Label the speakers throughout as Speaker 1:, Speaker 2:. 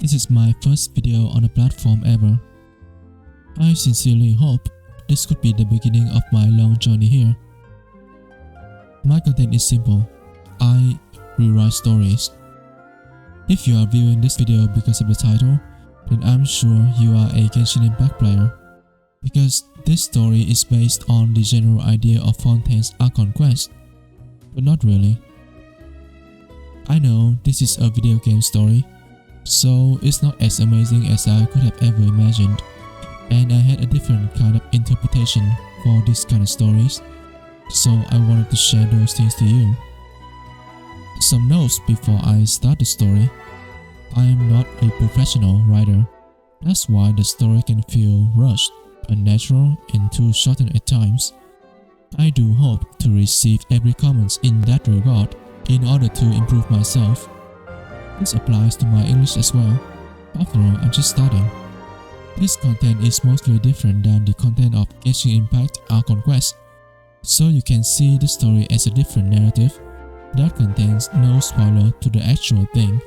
Speaker 1: This is my first video on the platform ever. I sincerely hope this could be the beginning of my long journey here. My content is simple. I rewrite stories. If you are viewing this video because of the title, then I'm sure you are a Genshin Impact player, because this story is based on the general idea of Fontaine's Archon quest, but not really. I know this is a video game story, so it's not as amazing as I could have ever imagined, and I had a different kind of interpretation for this kind of stories, so I wanted to share those things to you. Some notes before I start the story. I am not a professional writer. That's why the story can feel rushed, unnatural, and too shortened at times. I do hope to receive every comment in that regard in order to improve myself. This applies to my English as well. After all, I'm just starting. This content is mostly different than the content of Genshin Impact Archon Quest, so you can see the story as a different narrative that contains no spoiler to the actual thing.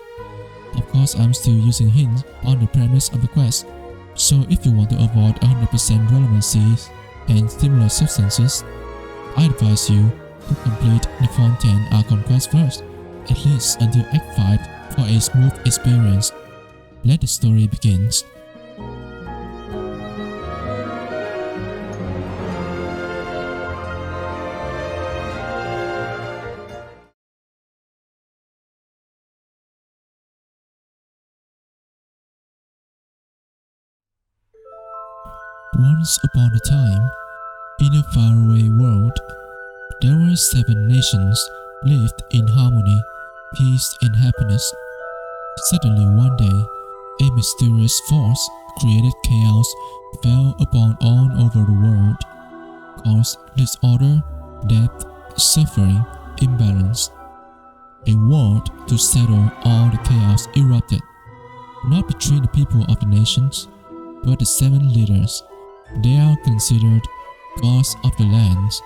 Speaker 1: Of course, I'm still using hints on the premise of the quest, so if you want to avoid 100% relevancies and similar substances, I advise you to complete the Fontaine Archon quest first, at least until Act 5 for a smooth experience. Let the story begin. Once upon a time, in a faraway world, there were 7 nations lived in harmony, peace, and happiness. Suddenly one day, a mysterious force created chaos fell upon all over the world, caused disorder, death, suffering, imbalance. A war to settle all the chaos erupted, not between the people of the nations, but the 7 leaders. They are considered gods of the lands.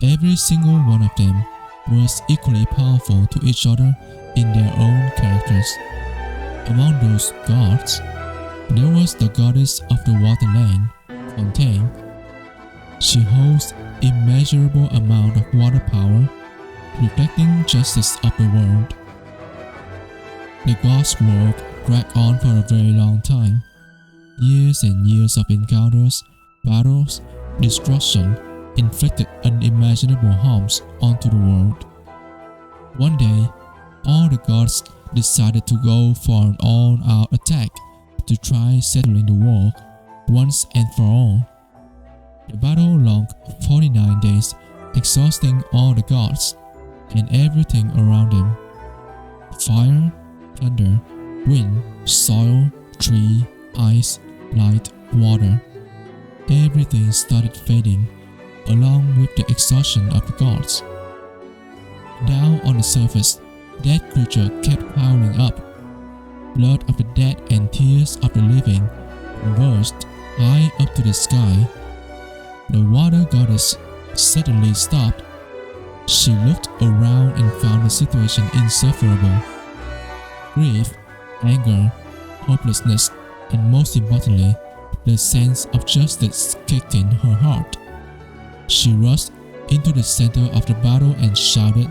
Speaker 1: Every single one of them was equally powerful to each other in their own characters. Among those gods, there was the goddess of the waterland, Fontaine. She holds immeasurable amount of water power, reflecting justice of the world. The gods' work dragged on for a very long time. Years and years of encounters, battles, destruction inflicted unimaginable harms onto the world. One day, all the gods decided to go for an all-out attack to try settling the war once and for all. The battle lasted 49 days, exhausting all the gods and everything around them. Fire, thunder, wind, soil, tree, ice, light, water. Everything started fading, along with the exhaustion of the gods. Down on the surface, that creature kept piling up. Blood of the dead and tears of the living converged high up to the sky. The water goddess suddenly stopped. She looked around and found the situation insufferable. Grief, anger, hopelessness, and most importantly, the sense of justice kicked in her heart. She rushed into the center of the battle and shouted,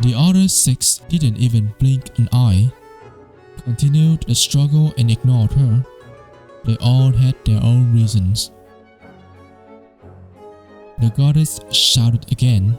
Speaker 1: The other 6 didn't even blink an eye, continued the struggle and ignored her. They all had their own reasons. The goddess shouted again.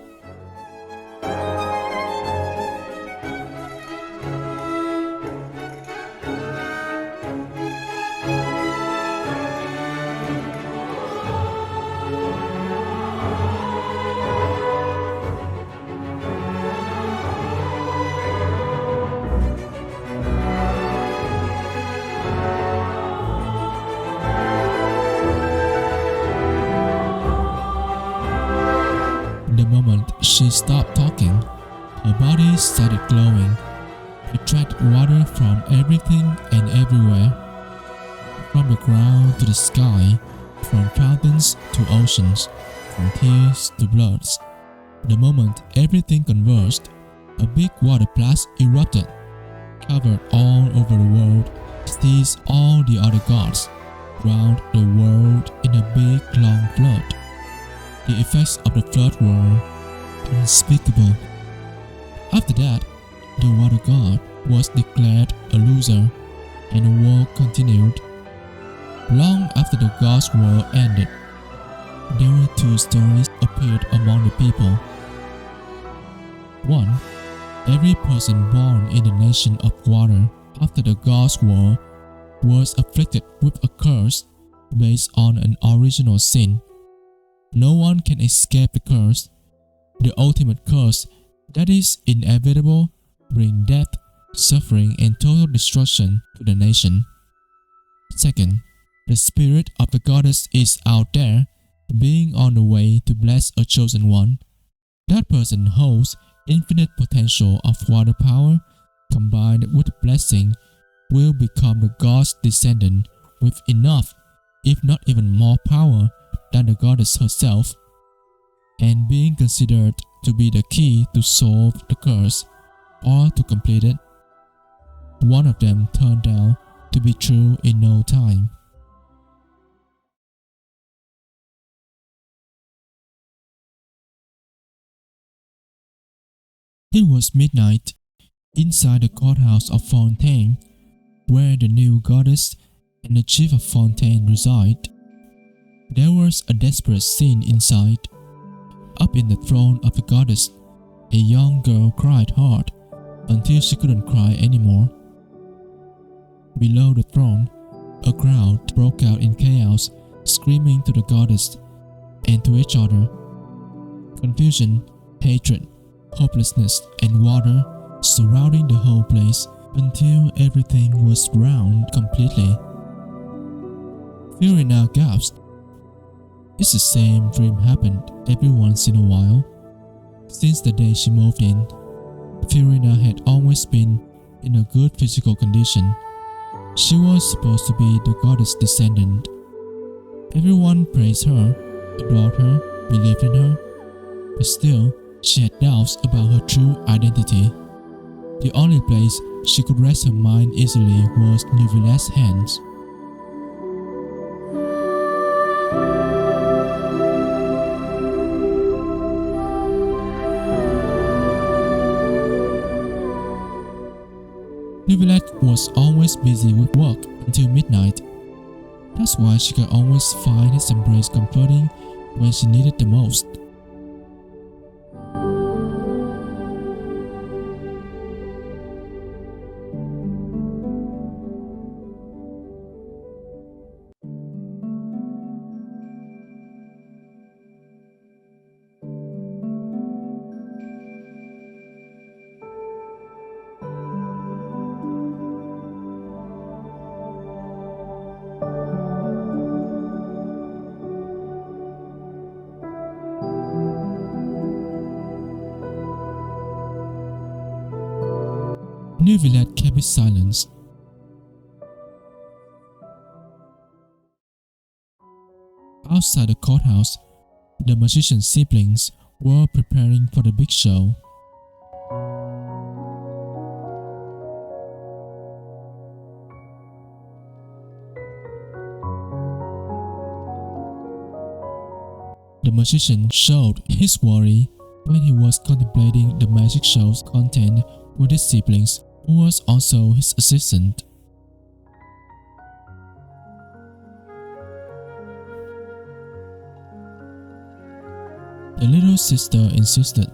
Speaker 1: she stopped talking, her body started glowing. It attracted water from everything and everywhere, from the ground to the sky, from fountains to oceans, from tears to bloods. The moment everything converged, a big water blast erupted, covered all over the world, seized all the other gods, drowned the world in a big long flood. The effects of the flood were unspeakable. After that, the water god was declared a loser, and the war continued. Long after the gods' war ended, there were two stories appeared among the people. One, every person born in the nation of water after the gods' war was afflicted with a curse based on an original sin. No one can escape the curse. The ultimate curse that is inevitable brings death, suffering, and total destruction to the nation. Second, the spirit of the goddess is out there, being on the way to bless a chosen one. That person holds infinite potential of water power combined with blessing will become the god's descendant with enough, if not even more power than the goddess herself, and being considered to be the key to solve the curse or to complete it. One of them turned out to be true in no time. It was midnight inside the courthouse of Fontaine, where the new goddess and the chief of Fontaine reside. There was a desperate scene inside. Up in the throne of the goddess, a young girl cried hard until she couldn't cry anymore. Below the throne, a crowd broke out in chaos, screaming to the goddess and to each other. Confusion, hatred, hopelessness, and water surrounding the whole place until everything was drowned completely. Furina gasped. It's the same dream happened every once in a while. Since the day she moved in, Furina had always been in a good physical condition. She was supposed to be the goddess' descendant. Everyone praised her, adored her, believed in her, but still, she had doubts about her true identity. The only place she could rest her mind easily was Nuvilet's hands. Nuvilet was always busy with work until midnight. That's why she could always find his embrace comforting when she needed the most. Nuvilet kept his silence. Outside the courthouse, the magician's siblings were preparing for the big show. The magician showed his worry when he was contemplating the magic show's content with his siblings, who was also his assistant. The little sister insisted.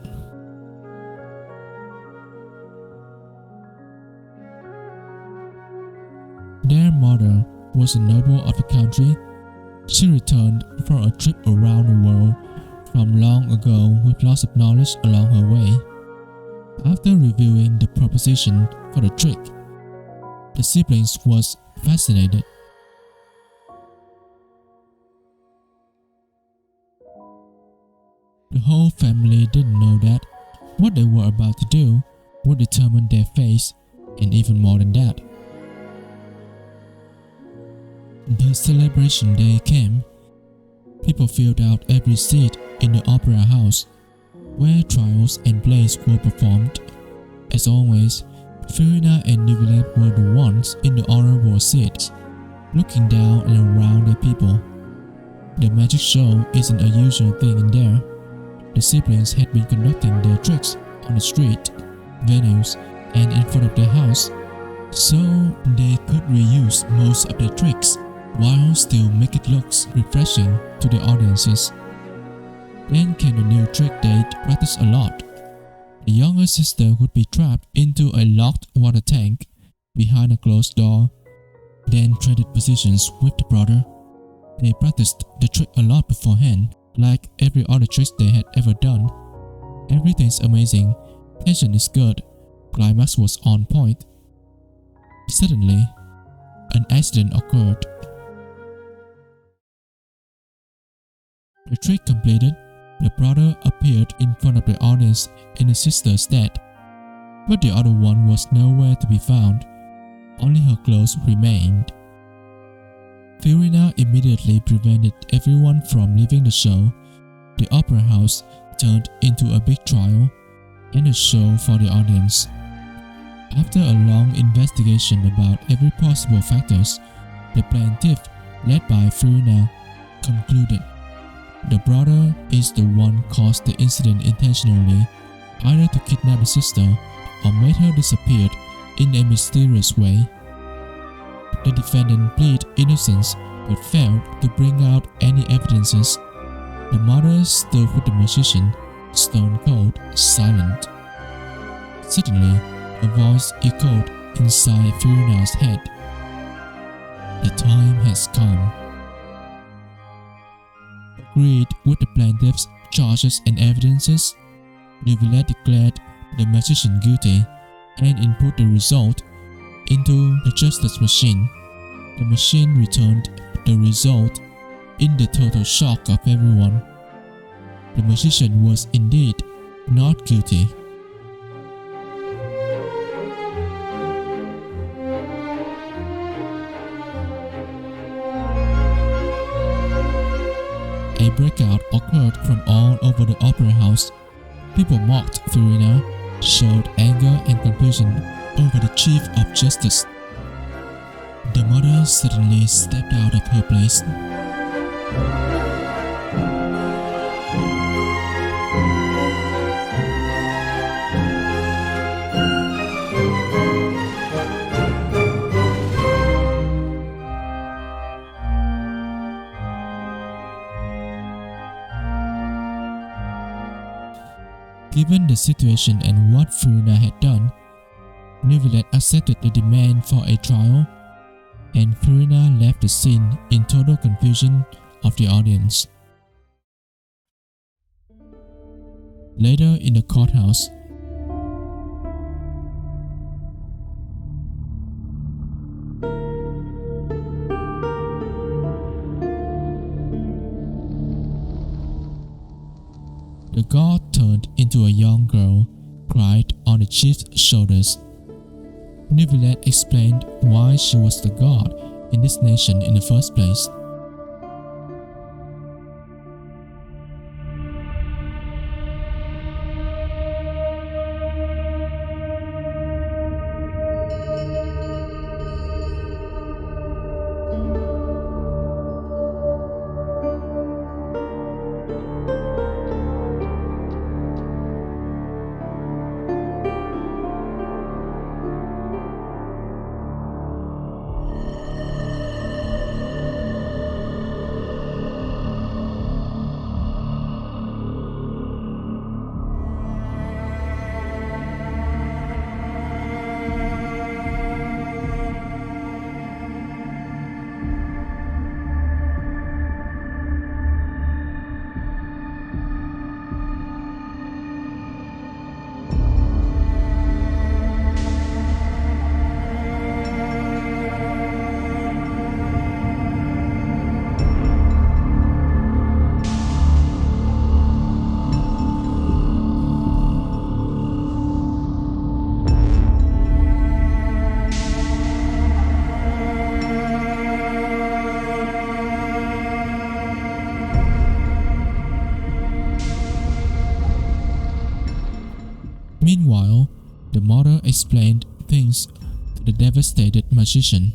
Speaker 1: Their mother was a noble of the country. She returned from a trip around the world from long ago with lots of knowledge along her way. After reviewing the proposition for the trick, the siblings was fascinated. The whole family didn't know that what they were about to do would determine their fate, and even more than that. The celebration day came. People filled out every seat in the opera house, where trials and plays were performed. As always, Furina and Neuvillette were the ones in the honorable seats, looking down and around the people. The magic show isn't a usual thing in there. The siblings had been conducting their tricks on the street, venues, and in front of their house, so they could reuse most of their tricks while still make it look refreshing to the audiences. Then came the new trick they'd practice a lot. The younger sister would be trapped into a locked water tank behind a closed door, then traded positions with the brother. They practiced the trick a lot beforehand, like every other trick they had ever done. Everything's amazing, tension is good, climax was on point. Suddenly, an accident occurred. The trick completed, the brother appeared in front of the audience in the sister's stead, but the other one was nowhere to be found. Only her clothes remained. Furina immediately prevented everyone from leaving the show. The opera house turned into a big trial and a show for the audience. After a long investigation about every possible factors, the plaintiff, led by Furina, concluded the brother is the one caused the incident intentionally, either to kidnap the sister or made her disappear in a mysterious way. The defendant pleaded innocence but failed to bring out any evidences. The mother stood with the musician, stone cold, silent. Suddenly, a voice echoed inside Furina's head. The time has come. Agreed with the plaintiff's charges and evidences, Neuvillette declared the magician guilty and input the result into the justice machine. The machine returned the result in the total shock of everyone. The magician was indeed not guilty. A breakout occurred from all over the opera house. People mocked Furina, showed anger and confusion over the Chief of Justice. The mother suddenly stepped out of her place. Given the situation and what Furina had done, Neuvillette accepted the demand for a trial, and Furina left the scene in total confusion of the audience. Later in the courthouse, the god turned into a young girl, cried on the chief's shoulders. Neuvillette explained why she was the god in this nation in the first place. the mother explained things to the devastated magician.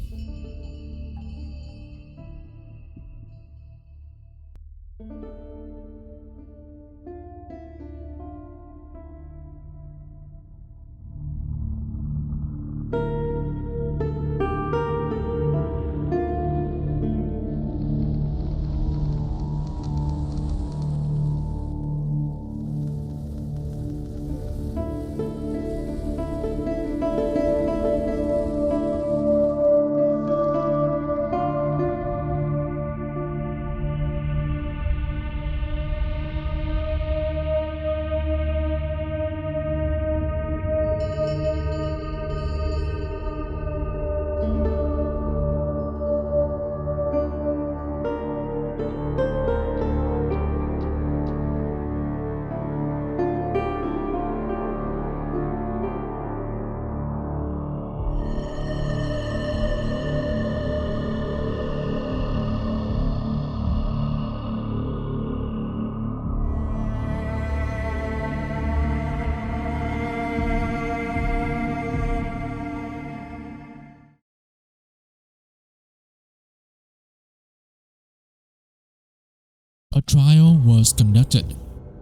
Speaker 1: A trial was conducted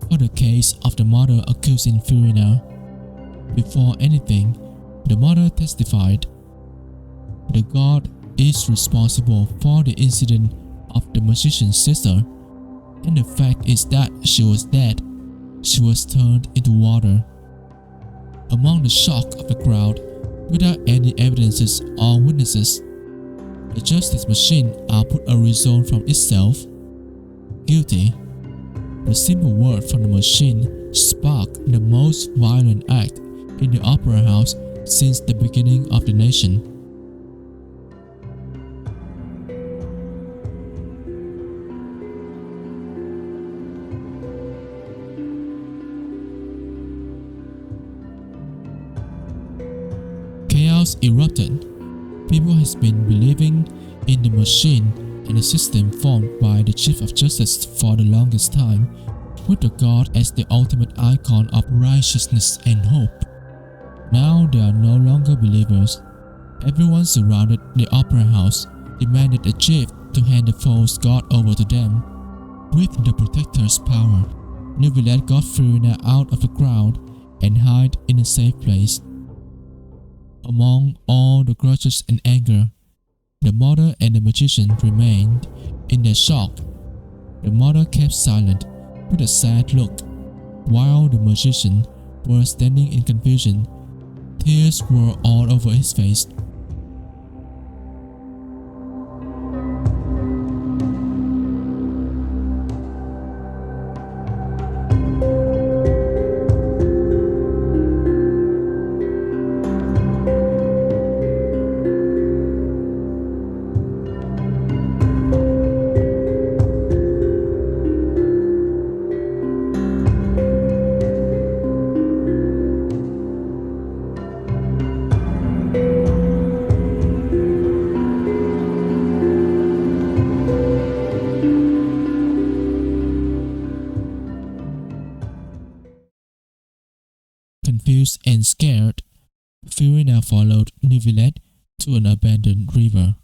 Speaker 1: for the case of the mother accusing Furina. Before anything, the mother testified, "The god is responsible for the incident of the magician's sister, and the fact is that she was dead. She was turned into water." Among the shock of the crowd, without any evidences or witnesses, the justice machine output a result from itself: guilty. The simple word from the machine sparked the most violent act in the opera house since the beginning of the nation. Chaos erupted. People has been believing in the machine and the system formed by the Chief of Justice for the longest time, with the god as the ultimate icon of righteousness and hope. Now they are no longer believers. Everyone surrounded the opera house demanded the chief to hand the false god over to them. With the protector's power, Neuvillette got Furina out of the crowd and hid in a safe place. Among all the grudges and anger, the mother and the magician remained in their shock. The mother kept silent with a sad look, while the magician was standing in confusion. Tears were all over his face. Confused and scared, Furina followed Neuvillette to an abandoned river.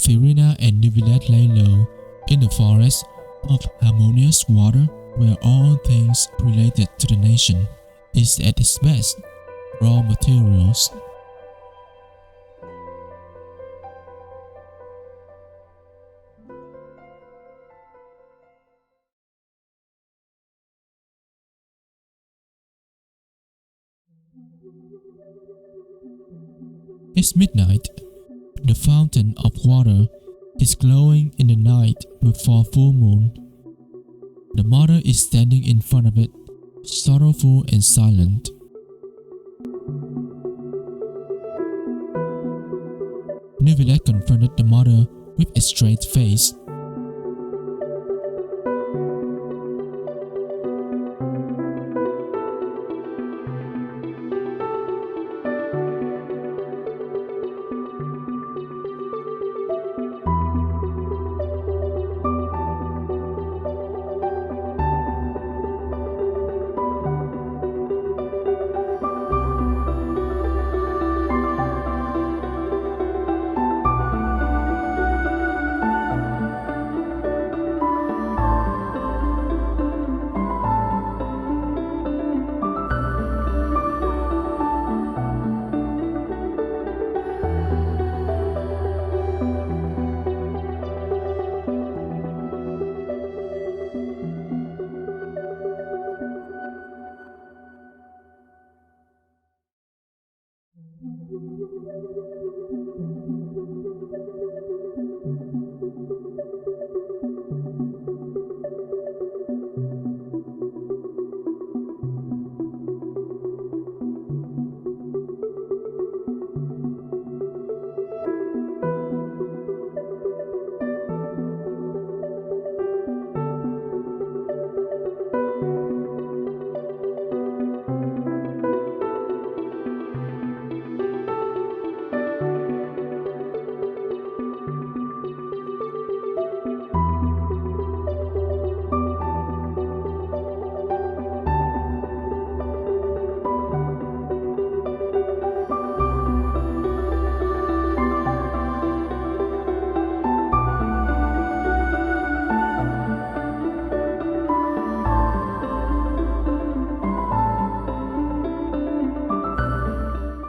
Speaker 1: Furina and Nivilet lay low in the forest of harmonious water where all things related to the nation is at its best, raw materials. It's midnight. The fountain of water is glowing in the night before full moon. The mother is standing in front of it, sorrowful and silent. Nivilet confronted the mother with a straight face.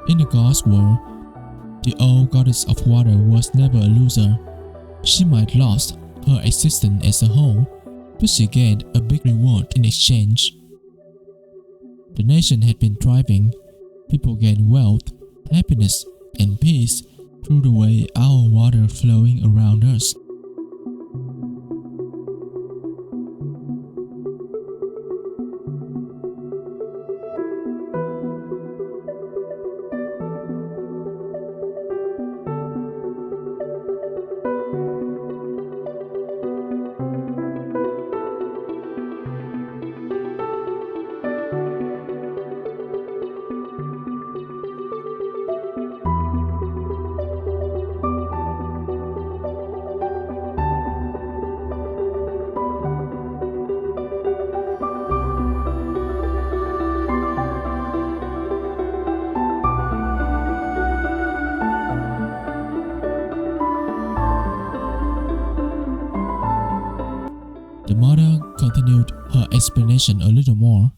Speaker 1: In the God's world, the old goddess of water was never a loser. She might lost her existence as a whole, but she gained a big reward in exchange. The nation had been thriving. People gained wealth, happiness, and peace through the way our water flowing around us. The mother continued her explanation a little more.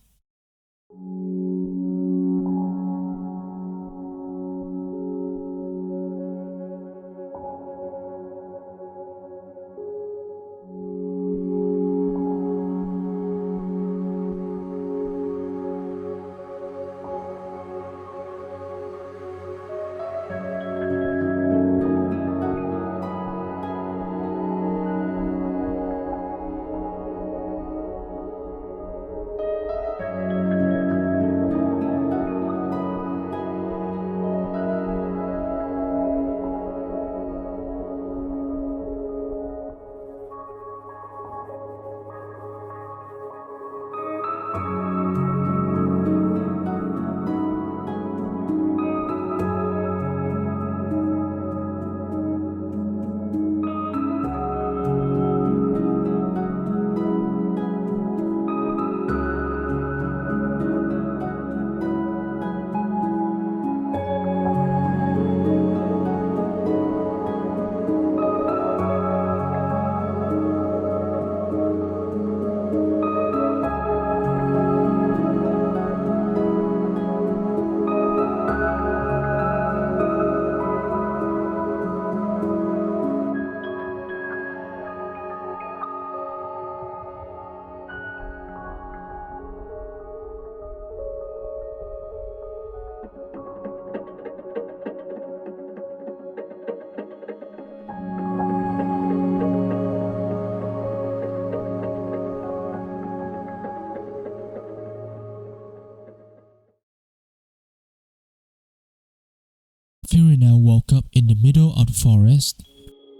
Speaker 1: forest,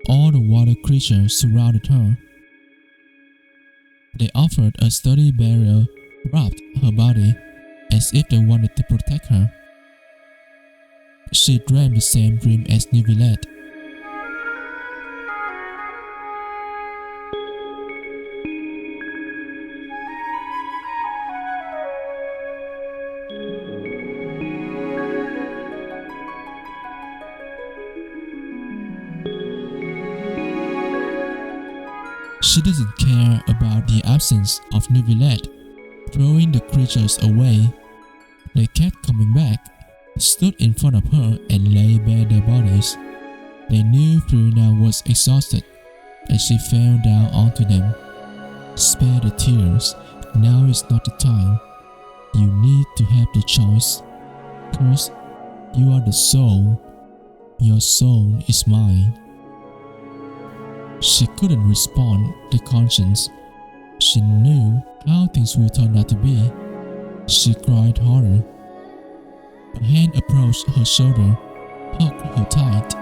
Speaker 1: all the water creatures surrounded her. They offered a sturdy barrier wrapped her body, as if they wanted to protect her. She dreamed the same dream as Neuvillette. She doesn't care about the absence of Neuvillette, throwing the creatures away. They kept coming back, stood in front of her and lay bare their bodies. They knew Furina was exhausted, and she fell down onto them. Spare the tears, now is not the time. You need to have the choice. Curse, you are the soul. Your soul is mine. She couldn't respond to conscience. She knew how things would turn out to be. She cried harder. A hand approached her shoulder, hugged her tight.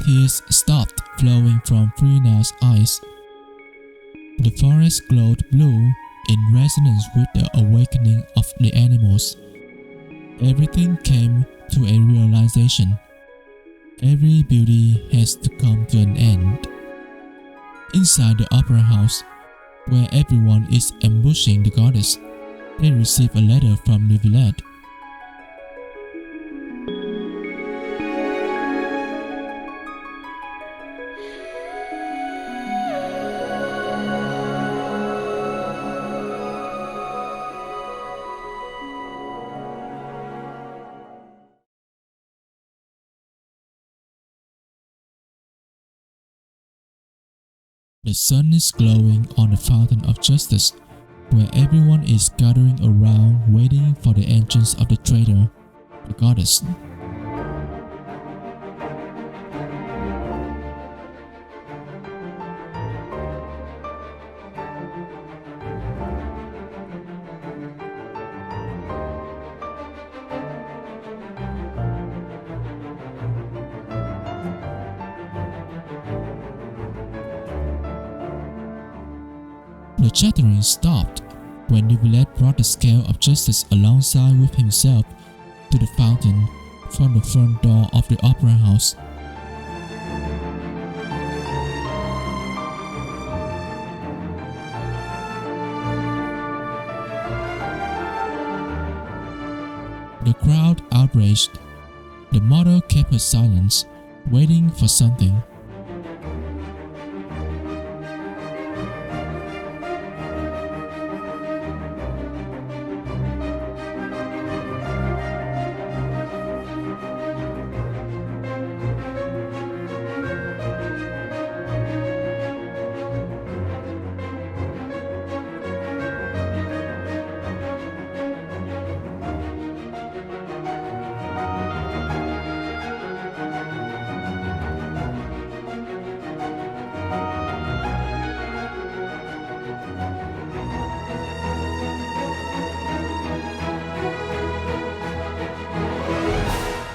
Speaker 1: Tears stopped flowing from Furina's eyes. The forest glowed blue in resonance with the awakening of the animals. Everything came to a realization. Every beauty has to come to an end. Inside the opera house, where everyone is ambushing the goddess, they receive a letter from Neuvillette. The sun is glowing on the fountain of justice, where everyone is gathering around waiting for the entrance of the traitor, the goddess. The chattering stopped when Neuvillette brought the scale of justice alongside with himself to the fountain from the front door of the opera house. The crowd outraged. The mother kept her silence, waiting for something.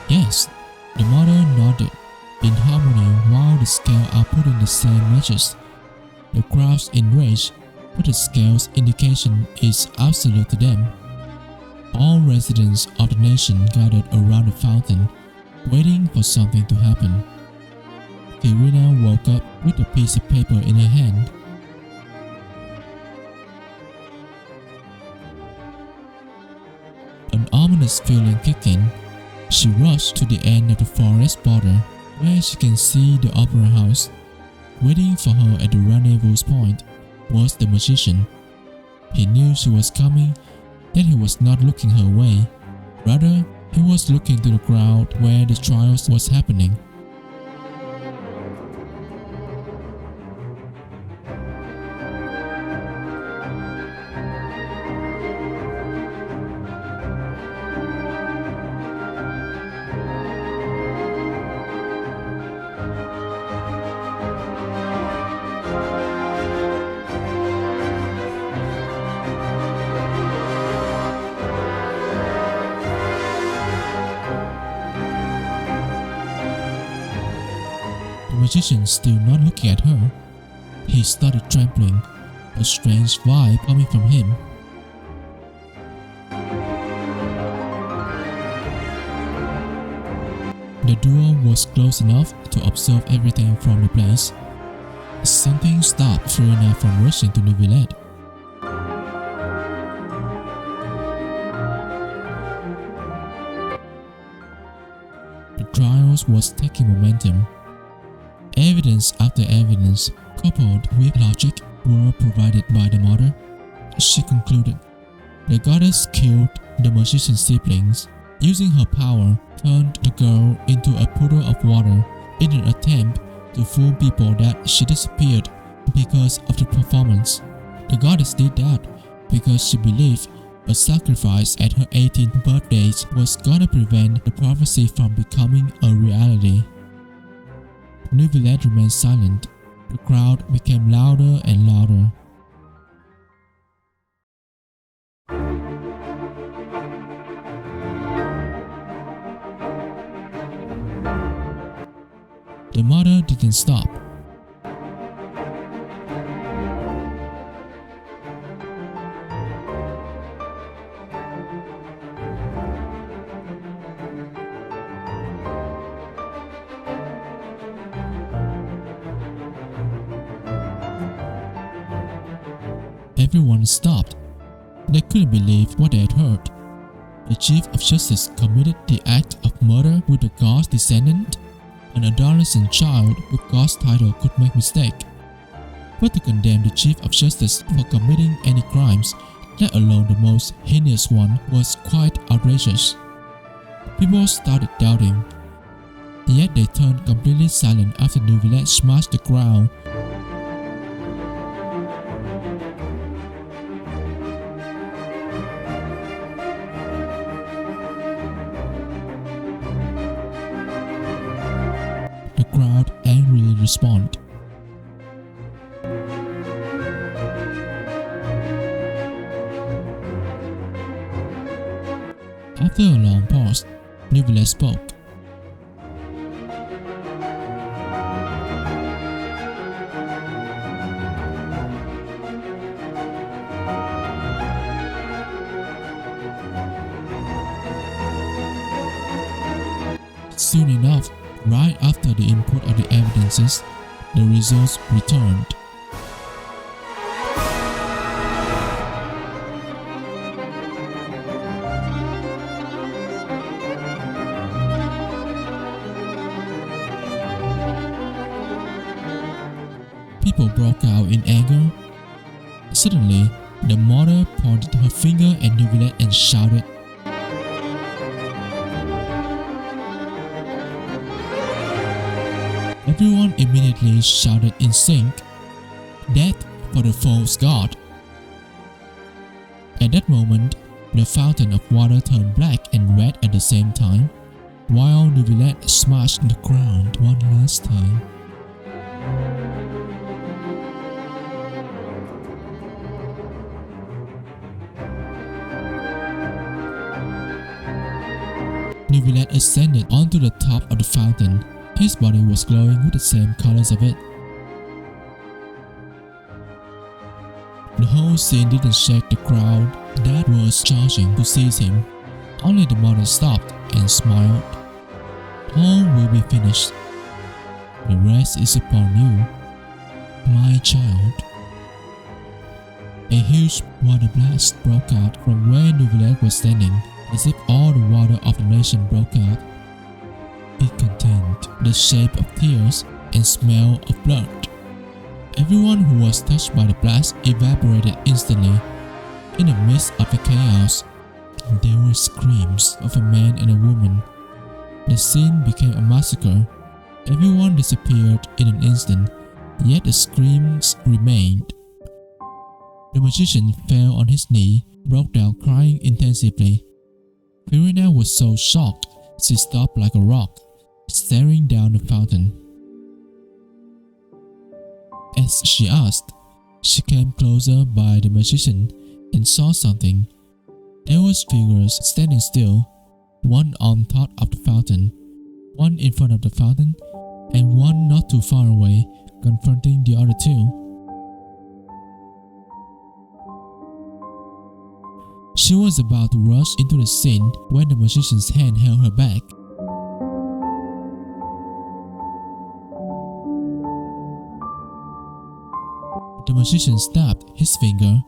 Speaker 1: Yes, the mother nodded, in harmony while the scales are putting the same measures. The crowd's enraged, but the scale's indication is absolute to them. All residents of the nation gathered around the fountain, waiting for something to happen. Furina woke up with a piece of paper in her hand. An ominous feeling kicked in. She rushed to the end of the forest border, where she can see the opera house. Waiting for her at the rendezvous point was the magician. He knew she was coming, yet he was not looking her way. Rather, he was looking to the crowd where the trials was happening. The magician still not looking at her. He started trembling, a strange vibe coming from him. The door was close enough to observe everything from the place. Something stopped Furina from rushing to the village. The trials was taking momentum. Evidence after evidence, coupled with logic, were provided by the mother. She concluded, the goddess killed the magician's siblings, using her power, turned the girl into a puddle of water in an attempt to fool people that she disappeared because of the performance. The goddess did that because she believed a sacrifice at her 18th birthday was gonna prevent the prophecy from becoming a reality. New village remained silent. The crowd became louder and louder. The mother didn't stop. Everyone stopped. They couldn't believe what they had heard. The Chief of Justice committed the act of murder with a god's descendant. An adolescent child with God's title could make mistake. But to condemn the Chief of Justice for committing any crimes, let alone the most heinous one, was quite outrageous. People started doubting. Yet they turned completely silent after New Village smashed the ground. The crowd angrily responded. After a long pause, New Village spoke. Soon enough, right after the input of the evidences, the results returned. People broke out in anger. Suddenly, the mother pointed her finger at Neuvillette and shouted, Everyone immediately shouted in sync, Death for the false god. At that moment, the fountain of water turned black and red at the same time, while Neuvillette smashed the ground one last time. Neuvillette ascended onto the top of the fountain. His body was glowing with the same colors of it. The whole scene didn't shake the crowd that was charging to seize him. Only the mother stopped and smiled. All will be finished. The rest is upon you, my child. A huge water blast broke out from where Neuvillette was standing, as if all the water of the nation broke out. It contained the shape of tears and smell of blood. Everyone who was touched by the blast evaporated instantly. In the midst of the chaos, there were screams of a man and a woman. The scene became a massacre. Everyone disappeared in an instant, yet the screams remained. The magician fell on his knee, broke down crying intensively. Furina was so shocked, she stopped like a rock, staring down the fountain. As she asked, she came closer by the magician and saw something. There was figures standing still, one on top of the fountain, one in front of the fountain, and one not too far away, confronting the other two. She was about to rush into the scene when the magician's hand held her back. The magician snapped his finger,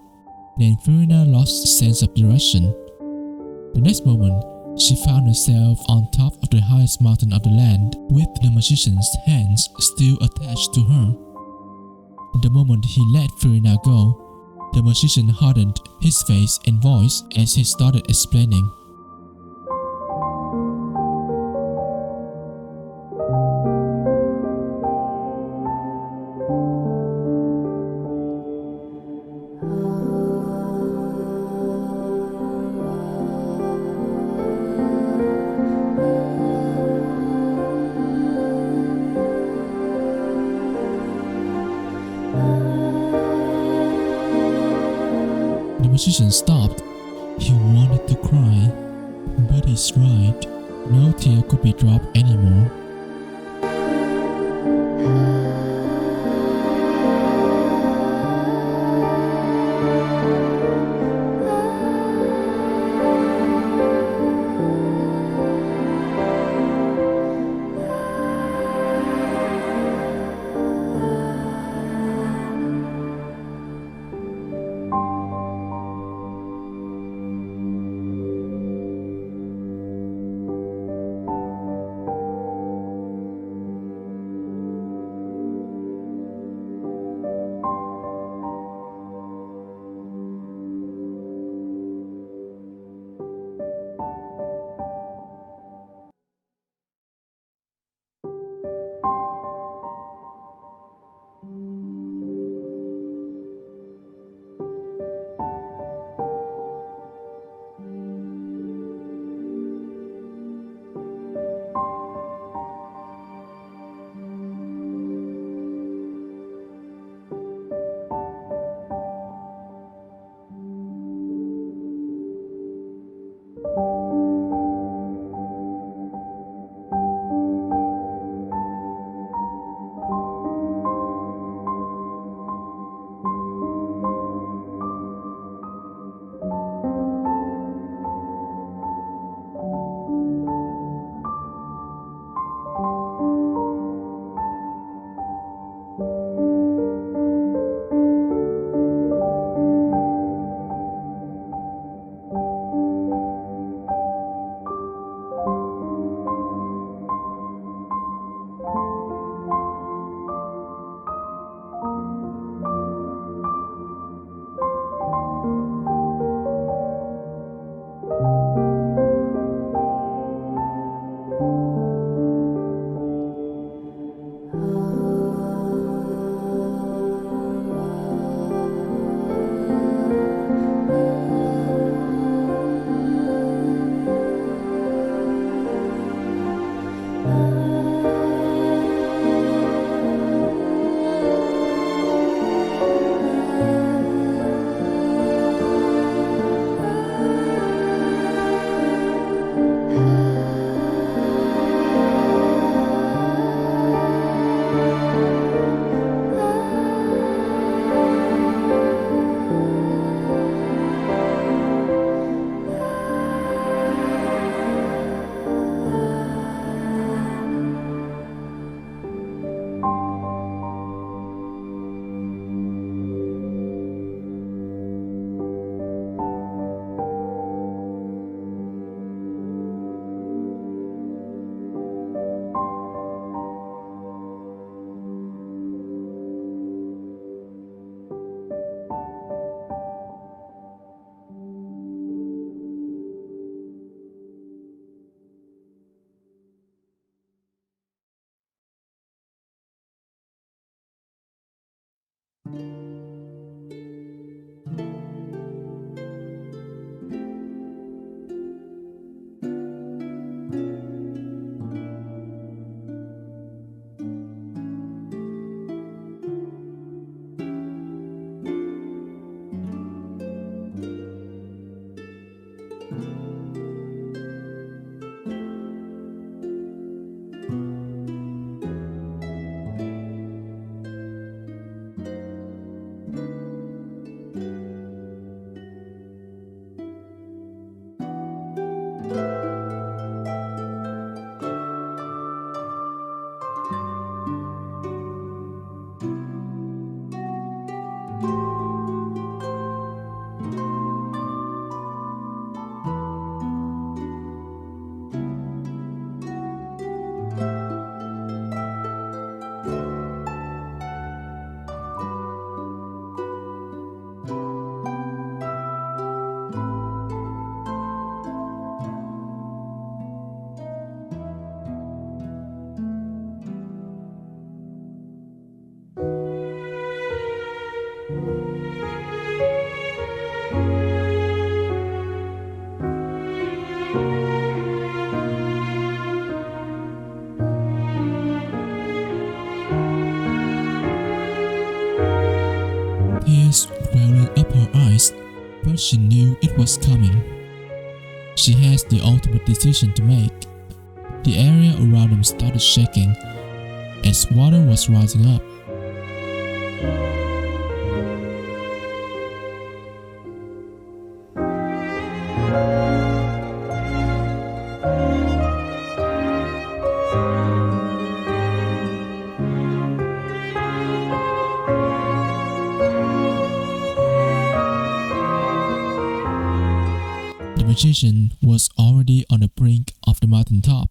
Speaker 1: then Furina lost sense of direction. The next moment, she found herself on top of the highest mountain of the land, with the magician's hands still attached to her. The moment he let Furina go, the magician hardened his face and voice as he started explaining. The magician stopped. He wanted to cry, but he's right. No tear could be dropped anymore. Tears welling up her eyes, but she knew it was coming. She has the ultimate decision to make. The area around them started shaking as water was rising up. The magician was already on the brink of the mountaintop.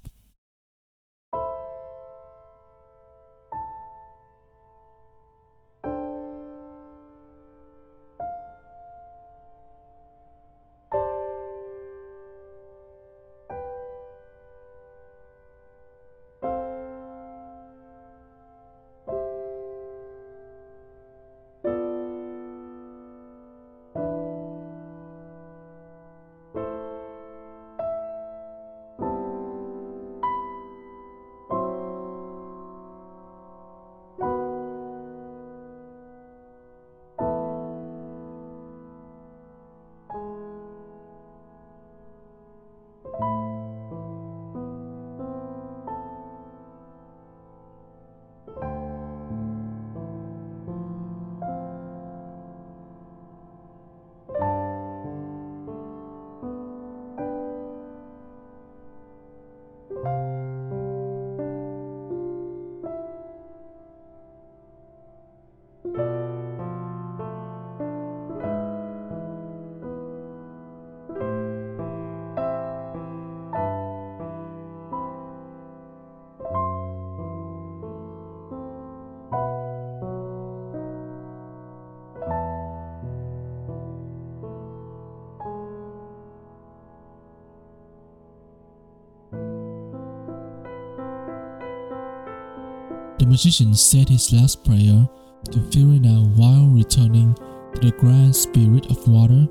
Speaker 1: The magician said his last prayer to Furina while returning to the grand spirit of water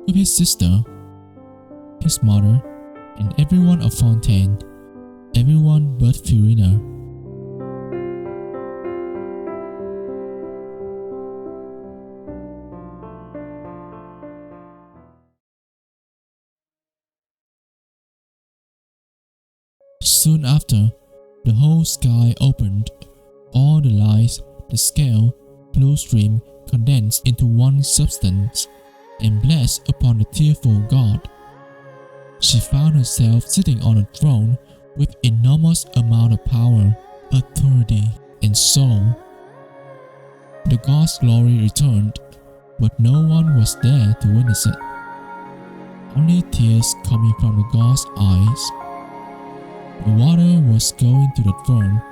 Speaker 1: with his sister, his mother, and everyone of Fontaine, everyone but Furina. Soon after, the whole sky opened. All the lights, the scale, blue stream condensed into one substance and blessed upon the tearful god. She found herself sitting on a throne with enormous amount of power, authority, and soul. The god's glory returned, but no one was there to witness it. Only tears coming from the god's eyes. The water was going to the throne,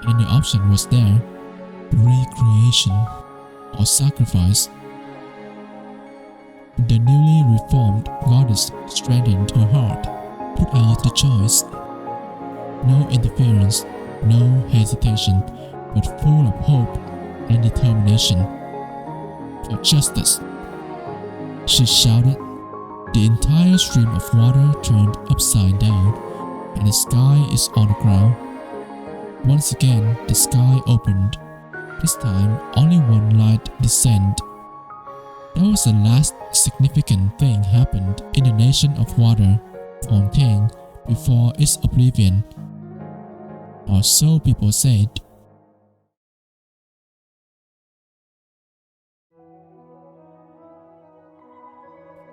Speaker 1: and the option was there: recreation or sacrifice. The newly reformed goddess strengthened her heart, put out the choice. No interference, no hesitation, but full of hope, and determination for justice. She shouted. The entire stream of water turned upside down, and the sky is on the ground. Once again, the sky opened. This time, only one light descended. That was the last significant thing happened in the nation of water, Fontaine, before its oblivion. Or so people said.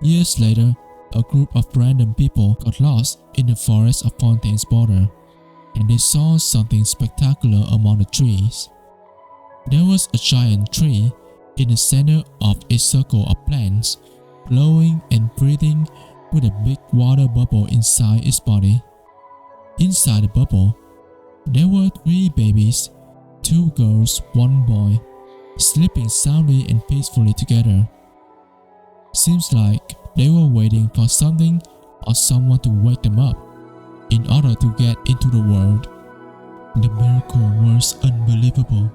Speaker 1: Years later, a group of random people got lost in the forest of Fontaine's border, and they saw something spectacular among the trees. There was a giant tree in the center of a circle of plants, glowing and breathing with a big water bubble inside its body. Inside the bubble, there were 3 babies, 2 girls, 1 boy, sleeping soundly and peacefully together. Seems like they were waiting for something or someone to wake them up in order to get into the world. The miracle was unbelievable.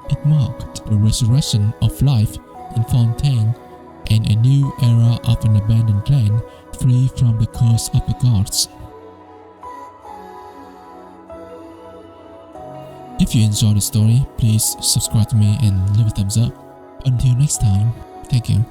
Speaker 1: It marked the resurrection of life in Fontaine and a new era of an abandoned land free from the curse of the gods. If you enjoyed the story, please subscribe to me and leave a thumbs up. Until next time, thank you.